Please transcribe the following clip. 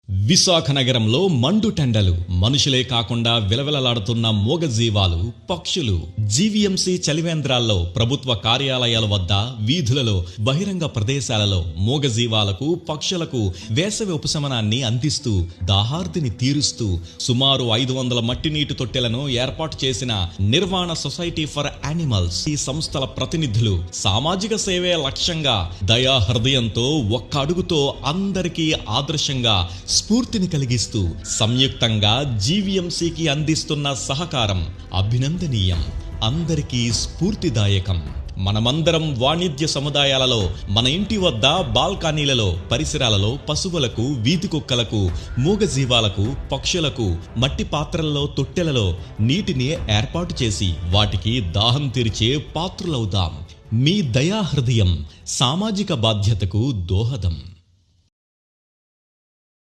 విశాఖ నగరంలో మండు టెండలు, మనుషులే కాకుండా విలవిలలాడుతున్న మూగజీవాలు, పక్షులు. జీవీఎంసీ చలివేంద్రాల్లో, ప్రభుత్వ కార్యాలయాల వద్ద, వీధులలో, బహిరంగ ప్రదేశాలలో మూగజీవాలకు, పక్షులకు వేసవి ఉపశమనాన్ని అందిస్తూ, దాహార్తిని తీరుస్తూ సుమారు 500 మట్టినీటి తొట్టెలను ఏర్పాటు చేసిన నిర్వాణ సొసైటీ ఫర్ యానిమల్స్ ఈ సంస్థల ప్రతినిధులు సామాజిక సేవే లక్ష్యంగా దయా హృదయంతో ఒక్క అడుగుతో అందరికీ ఆదర్శంగా స్ఫూర్తిని కలిగిస్తూ సంయుక్తంగా జీవీఎంసీకి అందిస్తున్న సహకారం అభినందనీయం, అందరికీ స్ఫూర్తిదాయకం. మనమందరం వాణిజ్య సముదాయాలలో, మన ఇంటి వద్ద బాల్కనీలలో, పరిసరాలలో పశువులకు, వీధి కుక్కలకు, మూగజీవాలకు, పక్షులకు మట్టి పాత్రల్లో, తొట్టెలలో నీటిని ఏర్పాటు చేసి వాటికి దాహం తీర్చే పాత్రులవుదాం. మీ దయా హృదయం సామాజిక బాధ్యతకు దోహదం.